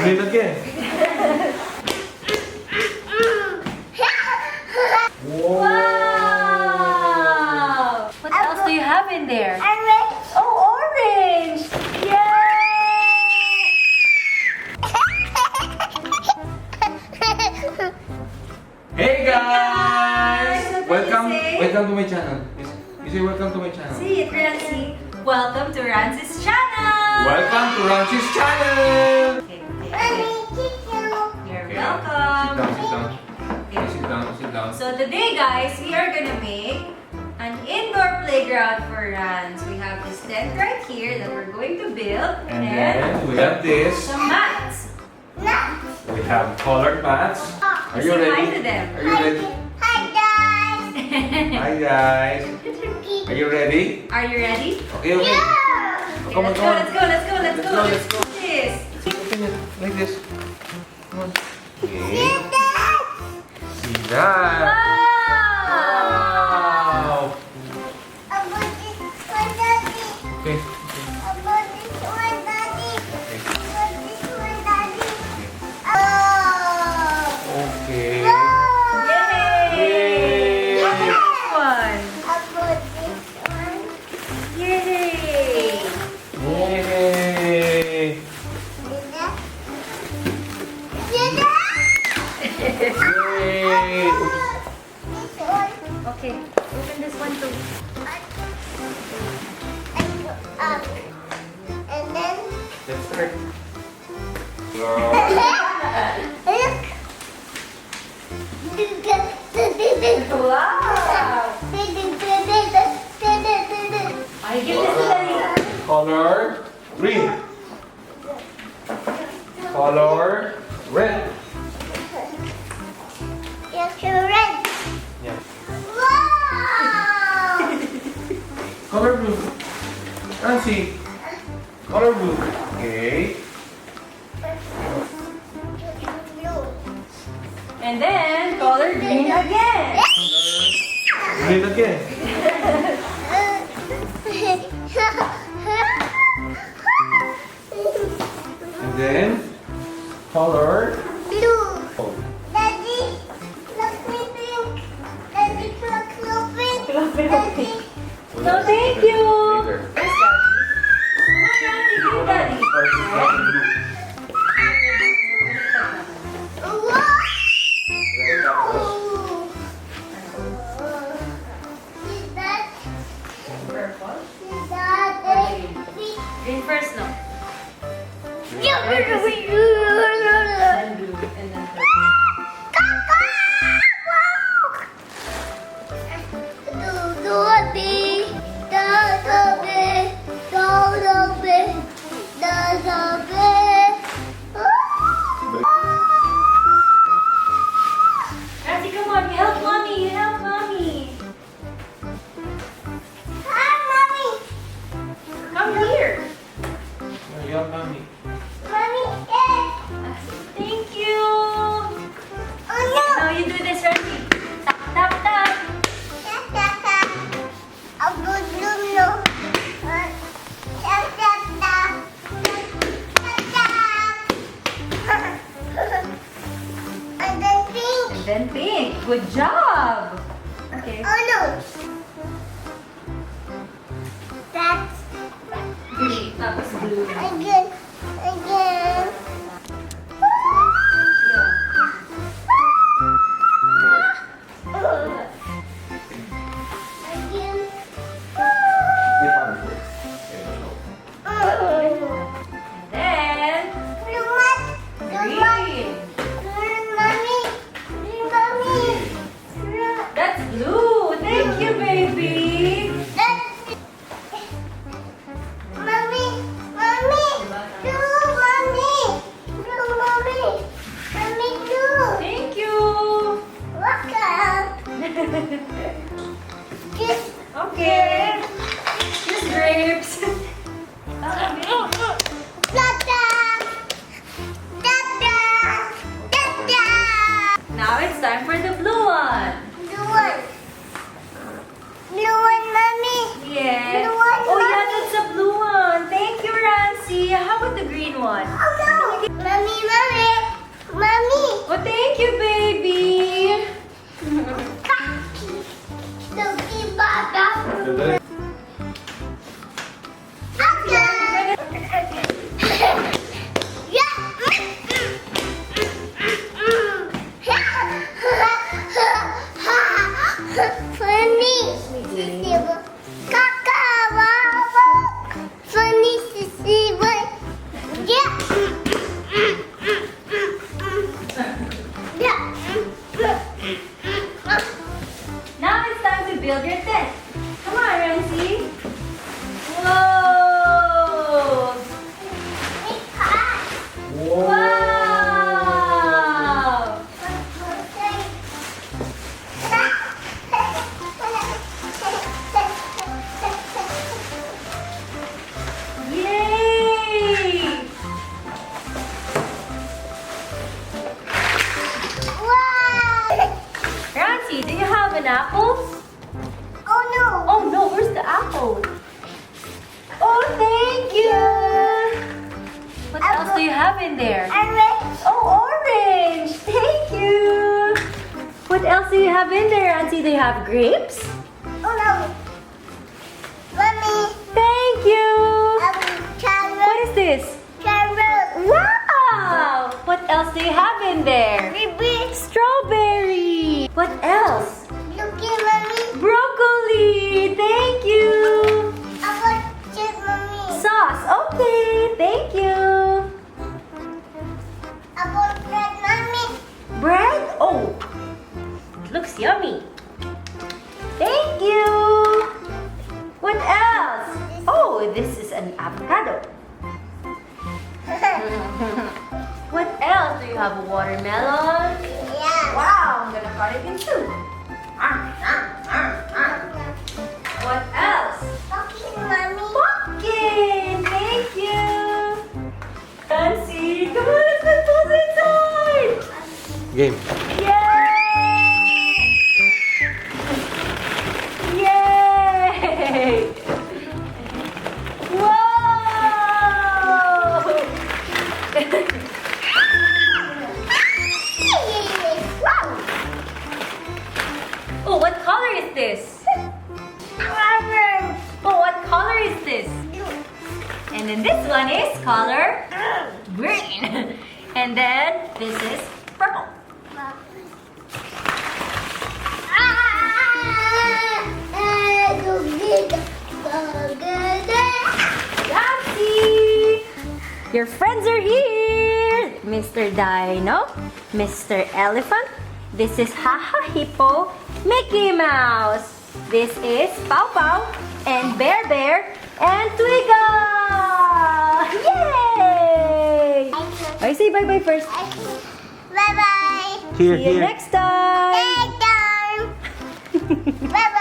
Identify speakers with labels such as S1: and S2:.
S1: Green again.
S2: Wow! What else do you have in there? Oh, orange! Yay!
S1: Hey guys!
S2: What did you
S1: Welcome
S2: say?
S1: to my channel. You say welcome to my channel.
S2: See it, Rancy. Welcome to Rancy's channel!
S1: Welcome to Rancy's channel!
S2: Okay. You're
S1: Okay,
S2: welcome.
S1: Sit down.
S2: So today, guys, we are gonna make an indoor playground for Rans. We have this tent right here that we're going to build,
S1: And then we have this.
S2: some mats.
S1: We have colored mats. Are you
S2: Say
S1: ready?
S2: hi to them.
S1: Are you ready? Hi guys. Are you ready?
S2: Are you ready?
S1: Okay.
S2: Okay,
S1: Come on,
S2: let's
S1: come on.
S2: go. Let's
S1: go.
S2: do this.
S1: Open it like this. Come on. Okay. See that?
S2: Wow!
S1: Wow. Okay. Okay.
S2: Yay! Look at this one. Yay!
S1: Yay! Yay!
S2: Okay, open this one too.
S1: Let's start.
S2: Wow! I give this to Daddy.
S1: Color green. Color red. Yeah. Color blue. Rancy. Color blue. Okay.
S2: And then color green again.
S1: Green again. And then color. Oh.
S2: No, thank you.
S1: Later.
S2: Yes, Daddy. Come on, Rancy, give Daddy. Purple. Green first, no? Then blue, and then purple. Rancy, come on, help mommy, help mommy. Come here.
S1: You have mommy.
S2: Thank you. Now you do this, Rancy. Tap, tap, tap. And then pink. Good job. Okay. Green, tapos blue. Yeah. And then green. That's blue. Thank you, baby. Thank you. Okay. Here's grapes. Now it's time for the blue one. Yes.
S3: Blue one,
S2: Oh yeah,
S3: Mommy.
S2: that's a blue one. Thank you, Rancy. How about the green one?
S3: Oh no! Mommy, mommy, mommy.
S2: Oh, thank you, baby.
S3: Loki Baba. Funny. Kakak, funny sisi boy. Yeah. Yeah.
S2: Now it's time to build your tent. Come on, Rancy. Whoa! Wow! Yay! Rancy, do you have an apple?
S3: Oh no!
S2: Oh no, where's the apple? Oh, thank you! What else do you have in there?
S3: Orange.
S2: Oh, orange! Thank you! What else do you have in there, Auntie? Do you have grapes?
S3: Oh no! Mommy,
S2: Thank you!
S3: carrot.
S2: What is this?
S3: Carrot.
S2: Wow! What else do you have in there?
S3: Baby.
S2: Strawberry! What else?
S3: Looky, mommy.
S2: Broccoli! Thank you!
S3: I want chip, mommy.
S2: Sauce! Okay, thank you!
S3: I want bread, mommy.
S2: Bread? Oh! It looks yummy! Thank you! What else? Oh, this is an avocado. What else? Do you have a watermelon?
S3: Yeah.
S2: Wow, I'm gonna cut it in two. What else?
S3: Okay, mommy.
S2: Pumpkin! Thank you! Fancy! Come on, let's put those inside!
S1: Game.
S2: Yay! Yay! Whoa! Oh, what color is this?
S3: Orange.
S2: Oh, what color is this? And then this one is color green. And then this is purple. Roxy! Your friends are here! Mr. Dino, Mr. Elephant, this is Haha Hippo, Mickey Mouse. This is Pow Pow and Bear Bear and Twiga! Yay! I say bye-bye first.
S3: Bye bye.
S1: Here,
S2: See you
S1: here.
S2: next time!
S3: Bye bye.